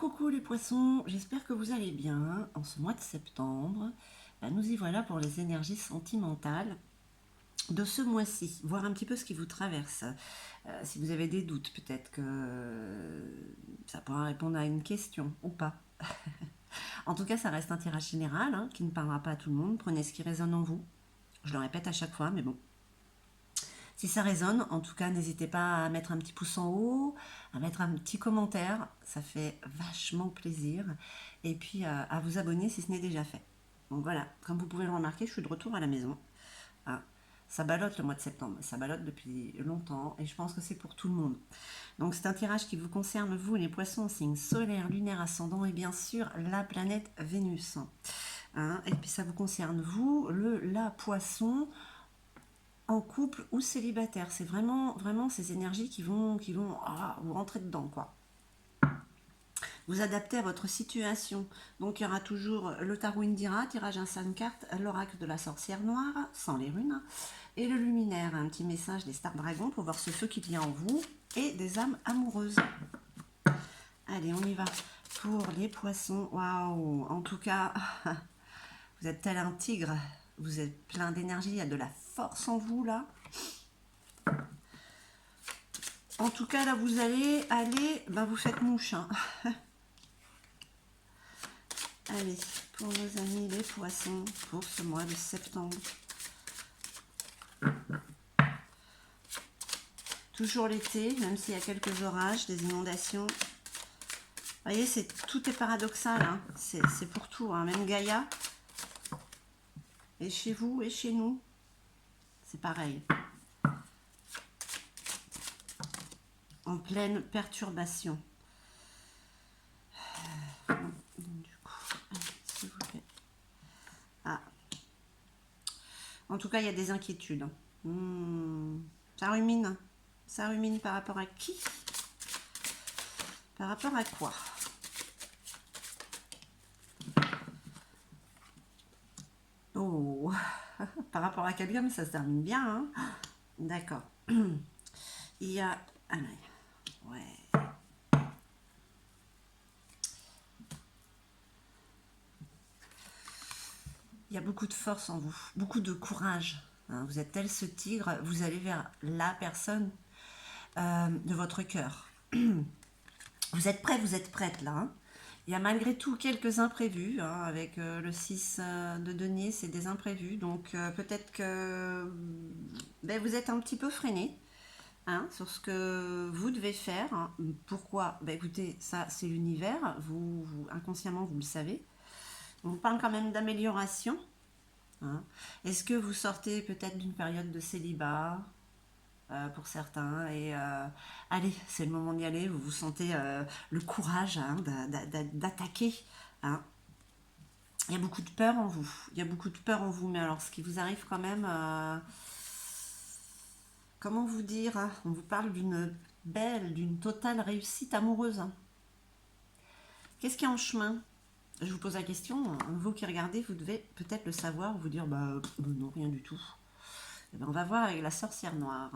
Coucou les poissons, j'espère que vous allez bien. En ce mois de septembre, nous y voilà pour les énergies sentimentales de ce mois-ci. Voir un petit peu ce qui vous traverse. Si vous avez des doutes, peut-être que ça pourra répondre à une question ou pas. En tout cas, ça reste un tirage général qui ne parlera pas à tout le monde. Prenez ce qui résonne en vous. Je le répète à chaque fois, mais bon. Si ça résonne, en tout cas, n'hésitez pas à mettre un petit pouce en haut, à mettre un petit commentaire, ça fait vachement plaisir. Et puis à vous abonner si ce n'est déjà fait. Donc voilà, comme vous pouvez le remarquer, je suis de retour à la maison. Ah, ça ballotte le mois de septembre, ça ballotte depuis longtemps et je pense que c'est pour tout le monde. Donc c'est un tirage qui vous concerne, vous les poissons, signe solaire, lunaire, ascendant et bien sûr la planète Vénus. Et puis ça vous concerne vous, la poisson, en couple ou célibataire. C'est vraiment ces énergies qui vont vous rentrer dedans, quoi. Vous adaptez à votre situation. Donc il y aura toujours le tarot Indira, tirage à 5 cartes, l'oracle de la sorcière noire, sans les runes, et le luminaire, un petit message des stars dragons pour voir ce feu qu'il y a en vous, et des âmes amoureuses. Allez, on y va. Pour les poissons, waouh, en tout cas, vous êtes tel un tigre, vous êtes plein d'énergie, il y a de la force en vous, là. En tout cas, là, vous allez aller, vous faites mouche. Allez, pour nos amis les poissons, pour ce mois de septembre. Toujours l'été, même s'il y a quelques orages, des inondations. Vous voyez, tout est paradoxal, c'est pour tout, même Gaïa. Et chez vous et chez nous, c'est pareil. En pleine perturbation. Du coup, s'il vous plaît. Ah. En tout cas, il y a des inquiétudes. Ça rumine. Ça rumine par rapport à qui? Par rapport à quoi? Oh, par rapport à quelqu'un, mais ça se termine bien. D'accord. Il y a... Ah non. Ouais. Il y a beaucoup de force en vous, beaucoup de courage. Vous êtes tel ce tigre, vous allez vers la personne de votre cœur. Vous êtes prêts, vous êtes prête là. Il y a malgré tout quelques imprévus, avec le 6 de denier, c'est des imprévus. Donc peut-être que vous êtes un petit peu freiné sur ce que vous devez faire. Pourquoi? Écoutez, ça c'est l'univers, vous, inconsciemment vous le savez. On vous parle quand même d'amélioration. Est-ce que vous sortez peut-être d'une période de célibat pour certains et allez, c'est le moment d'y aller, vous vous sentez le courage d'attaquer. Il y a beaucoup de peur en vous, mais alors ce qui vous arrive quand même, comment vous dire, on vous parle d'une totale réussite amoureuse. Qu'est-ce qui est en chemin? Je vous pose la question, vous qui regardez, vous devez peut-être le savoir, vous dire, non, rien du tout. On va voir avec la sorcière noire.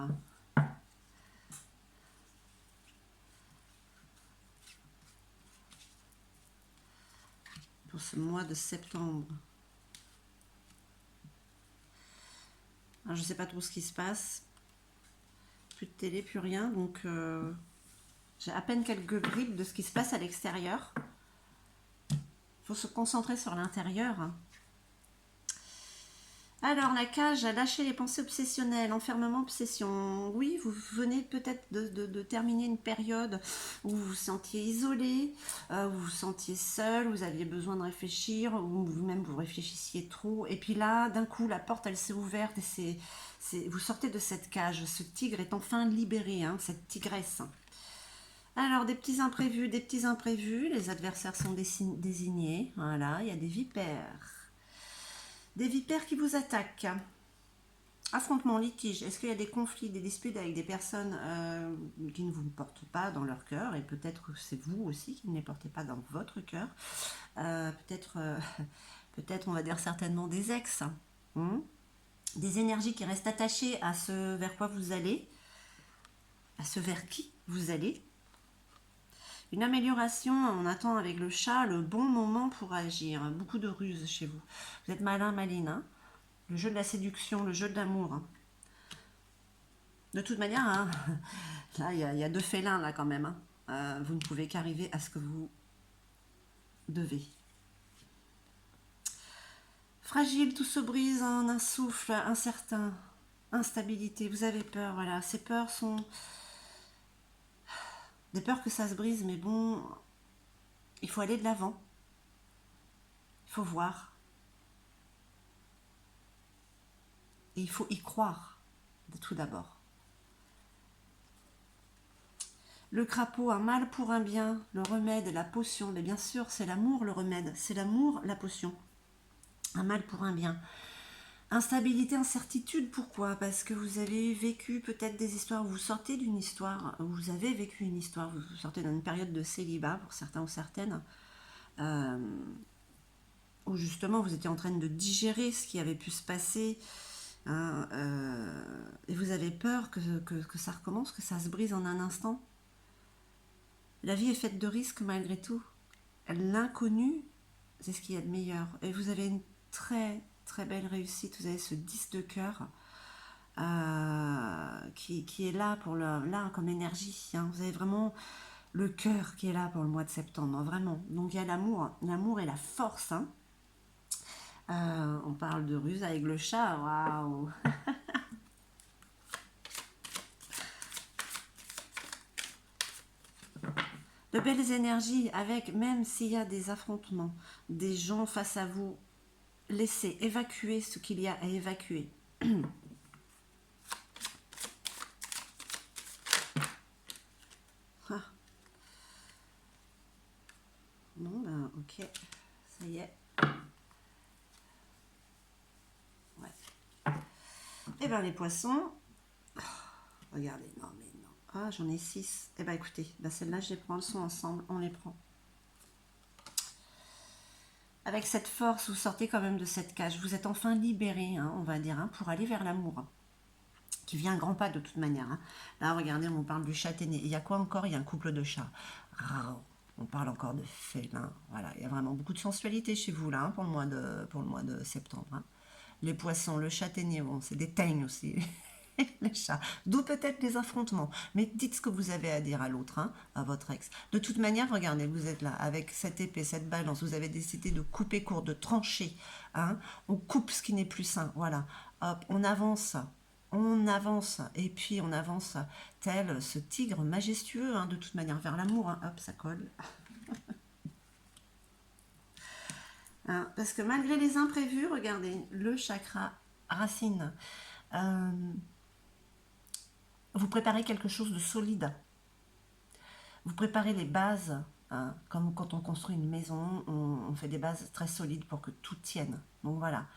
Pour ce mois de septembre. Alors, je ne sais pas trop ce qui se passe. Plus de télé, plus rien. Donc, j'ai à peine quelques bribes de ce qui se passe à l'extérieur. Il faut se concentrer sur l'intérieur. Alors, la cage a lâché les pensées obsessionnelles, enfermement, obsession. Oui, vous venez peut-être de terminer une période où vous vous sentiez isolé, vous vous sentiez seul, vous aviez besoin de réfléchir, ou vous-même vous réfléchissiez trop. Et puis là, d'un coup, la porte, elle s'est ouverte et vous sortez de cette cage. Ce tigre est enfin libéré, cette tigresse. Alors, des petits imprévus, les adversaires sont désignés. Voilà, il y a des vipères. Des vipères qui vous attaquent. Affrontement, litige. Est-ce qu'il y a des conflits, des disputes avec des personnes qui ne vous portent pas dans leur cœur? Et peut-être que c'est vous aussi qui ne les portez pas dans votre cœur. Peut-être, on va dire certainement des ex. Des énergies qui restent attachées à ce vers quoi vous allez. À ce vers qui vous allez. Une amélioration, on attend avec le chat le bon moment pour agir. Beaucoup de ruses chez vous. Vous êtes malin, maline, hein. Le jeu de la séduction, le jeu de l'amour. Hein. De toute manière, hein, là, il y a deux félins, là, quand même. Hein. Vous ne pouvez qu'arriver à ce que vous devez. Fragile, tout se brise en un souffle, incertain, instabilité. Vous avez peur, voilà. Ces peurs sont des peurs que ça se brise, mais bon, il faut aller de l'avant. Il faut voir. Et il faut y croire, tout d'abord. Le crapaud, un mal pour un bien, le remède, la potion. Mais bien sûr, c'est l'amour le remède, c'est l'amour la potion. Un mal pour un bien. Instabilité, incertitude, pourquoi? Parce que vous avez vécu peut-être des histoires, vous sortez d'une histoire, vous avez vécu une histoire, vous sortez d'une période de célibat pour certains ou certaines, où justement vous étiez en train de digérer ce qui avait pu se passer, hein, et vous avez peur que ça recommence, que ça se brise en un instant. La vie est faite de risques malgré tout. L'inconnu, c'est ce qu'il y a de meilleur. Et vous avez une très très belle réussite. Vous avez ce 10 de cœur qui est là pour là comme énergie. Hein. Vous avez vraiment le cœur qui est là pour le mois de septembre, vraiment. Donc il y a l'amour et la force. Hein. On parle de ruse avec le chat. Waouh. De belles énergies avec, même s'il y a des affrontements, des gens face à vous, laissez évacuer ce qu'il y a à évacuer. Ah. Bon, ben, ok, ça y est. Ouais. Et ben les poissons, oh, regardez, non mais non. Ah, j'en ai 6. Eh ben écoutez, ben celle-là, je les prends, elles sont ensemble, on les prend. Avec cette force, vous sortez quand même de cette cage. Vous êtes enfin libéré, hein, on va dire, hein, pour aller vers l'amour. Qui vient à grands pas de toute manière. Hein. Là, regardez, on parle du châtaignier. Il y a quoi encore? Il y a un couple de chats. On parle encore de félins. Voilà, il y a vraiment beaucoup de sensualité chez vous, là, hein, pour le mois de septembre. Hein. Les poissons, le châtaignier, bon, c'est des teignes aussi. Les chats. D'où peut-être les affrontements. Mais dites ce que vous avez à dire à l'autre, hein, à votre ex. De toute manière, regardez, vous êtes là avec cette épée, cette balance. Vous avez décidé de couper court, de trancher. Hein. On coupe ce qui n'est plus sain. Voilà. Hop, on avance. On avance. Et puis on avance tel ce tigre majestueux, hein, de toute manière, vers l'amour. Hein. Hop, ça colle. Hein, parce que malgré les imprévus, regardez, le chakra racine. Vous préparez quelque chose de solide. Vous préparez les bases, hein, comme quand on construit une maison, on fait des bases très solides pour que tout tienne. Donc voilà,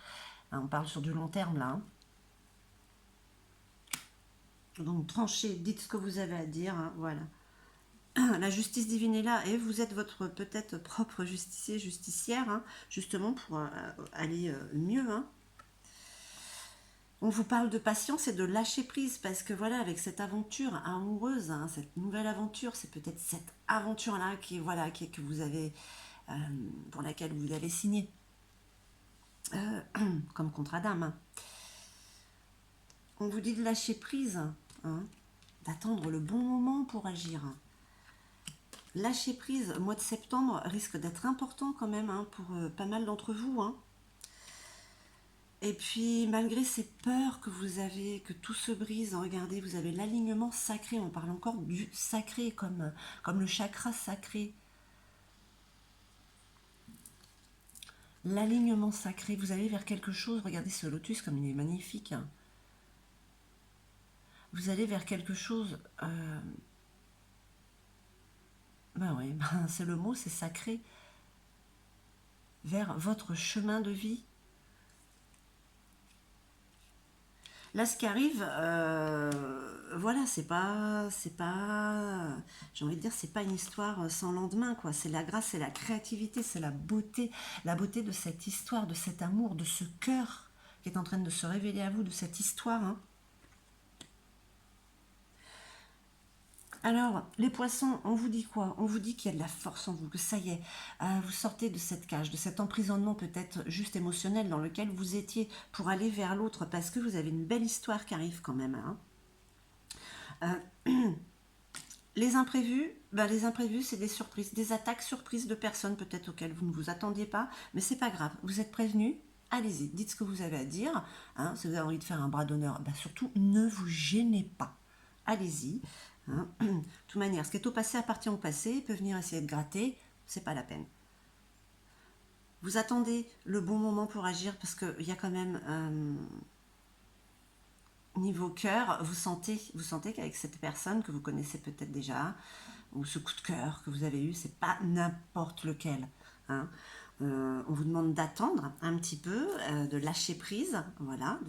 hein, on parle sur du long terme là. Hein. Donc tranchez, dites ce que vous avez à dire, hein, voilà. La justice divine est là et vous êtes votre peut-être propre justicier, justicière, hein, justement pour aller mieux. Hein. On vous parle de patience et de lâcher prise parce que voilà, avec cette aventure amoureuse, hein, cette nouvelle aventure, c'est peut-être cette aventure-là qui, voilà, que vous avez, pour laquelle vous avez signé comme contrat d'âme. Hein. On vous dit de lâcher prise, hein, d'attendre le bon moment pour agir. Lâcher prise, le mois de septembre risque d'être important quand même hein, pour pas mal d'entre vous. Hein. Et puis, malgré ces peurs que vous avez, que tout se brise, regardez, vous avez l'alignement sacré. On parle encore du sacré, comme le chakra sacré. L'alignement sacré, vous allez vers quelque chose. Regardez ce lotus comme il est magnifique. Vous allez vers quelque chose... Ben oui, ben c'est le mot, c'est sacré. Vers votre chemin de vie. Là, ce qui arrive, voilà, c'est pas, j'ai envie de dire, c'est pas une histoire sans lendemain, quoi. C'est la grâce, c'est la créativité, c'est la beauté de cette histoire, de cet amour, de ce cœur qui est en train de se révéler à vous, de cette histoire. Hein. Alors, les poissons, on vous dit quoi? On vous dit qu'il y a de la force en vous, que ça y est, vous sortez de cette cage, de cet emprisonnement peut-être juste émotionnel dans lequel vous étiez pour aller vers l'autre, parce que vous avez une belle histoire qui arrive quand même, hein. Les imprévus, c'est des surprises, des attaques surprises de personnes peut-être auxquelles vous ne vous attendiez pas, mais c'est pas grave, vous êtes prévenus, allez-y, dites ce que vous avez à dire, hein. Si vous avez envie de faire un bras d'honneur, bah surtout ne vous gênez pas, allez-y, hein. De toute manière, ce qui est au passé appartient au passé, il peut venir essayer de gratter, c'est pas la peine. Vous attendez le bon moment pour agir parce qu'il y a quand même niveau cœur, vous sentez qu'avec cette personne que vous connaissez peut-être déjà, ou ce coup de cœur que vous avez eu, c'est pas n'importe lequel, hein. On vous demande d'attendre un petit peu, de lâcher prise, voilà,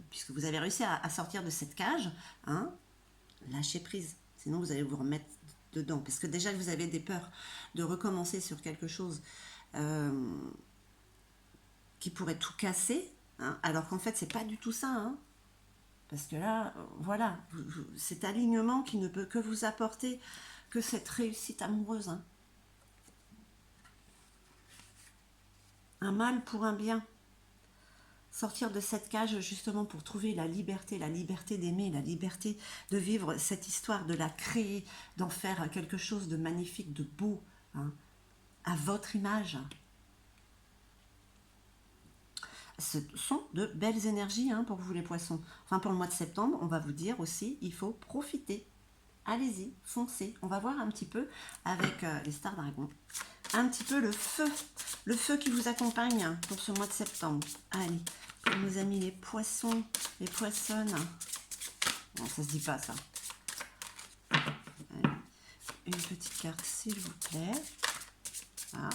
puisque vous avez réussi à sortir de cette cage, hein, lâchez prise, sinon vous allez vous remettre dedans, parce que déjà vous avez des peurs de recommencer sur quelque chose qui pourrait tout casser, hein, alors qu'en fait c'est pas du tout ça, hein. Parce que là, voilà, cet alignement qui ne peut que vous apporter que cette réussite amoureuse, hein. Un mal pour un bien. Sortir de cette cage justement pour trouver la liberté d'aimer, la liberté de vivre cette histoire, de la créer, d'en faire quelque chose de magnifique, de beau, hein, à votre image. Ce sont de belles énergies, hein, pour vous les poissons. Enfin, pour le mois de septembre, on va vous dire aussi, il faut profiter. Allez-y, foncez. On va voir un petit peu avec les stars dragons, un petit peu le feu qui vous accompagne pour ce mois de septembre. Allez, pour nos amis les poissons, les poissonnes. Non, ça se dit pas ça. Allez, une petite carte, s'il vous plaît. Voilà.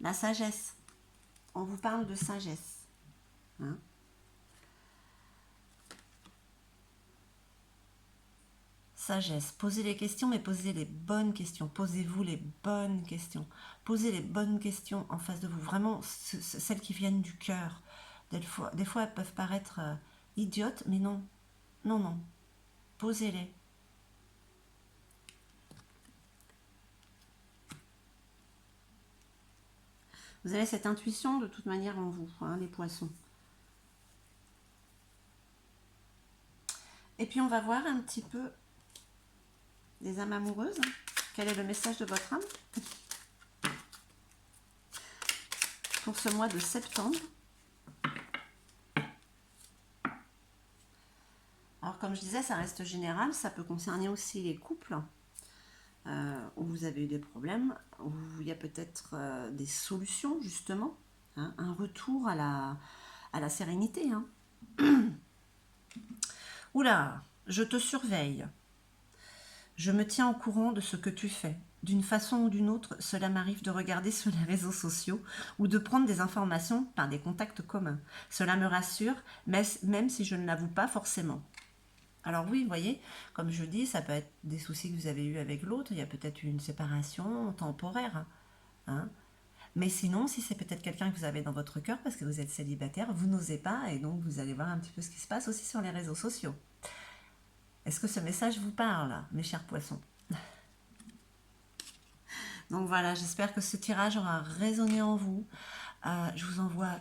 La sagesse. On vous parle de sagesse, hein. Sagesse. Posez les questions, mais posez les bonnes questions. Posez-vous les bonnes questions. Posez les bonnes questions en face de vous. Vraiment, celles qui viennent du cœur. Des fois, elles peuvent paraître idiotes, mais non. Non, non. Posez-les. Vous avez cette intuition de toute manière en vous, hein, les poissons. Et puis on va voir un petit peu les âmes amoureuses. Quel est le message de votre âme pour ce mois de septembre? Alors comme je disais, ça reste général, ça peut concerner aussi les couples où vous avez eu des problèmes, où il y a peut-être des solutions justement, hein, un retour à la sérénité, hein. Oula, je te surveille. Je me tiens au courant de ce que tu fais. D'une façon ou d'une autre, cela m'arrive de regarder sur les réseaux sociaux ou de prendre des informations par des contacts communs. Cela me rassure, même si je ne l'avoue pas forcément. Alors oui, vous voyez, comme je dis, ça peut être des soucis que vous avez eus avec l'autre, il y a peut-être une séparation temporaire, hein. Mais sinon, si c'est peut-être quelqu'un que vous avez dans votre cœur parce que vous êtes célibataire, vous n'osez pas et donc vous allez voir un petit peu ce qui se passe aussi sur les réseaux sociaux. Est-ce que ce message vous parle, mes chers poissons? Donc voilà, j'espère que ce tirage aura résonné en vous. Je vous envoie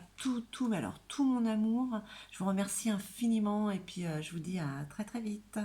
mais alors tout mon amour. Je vous remercie infiniment et puis je vous dis à très très vite.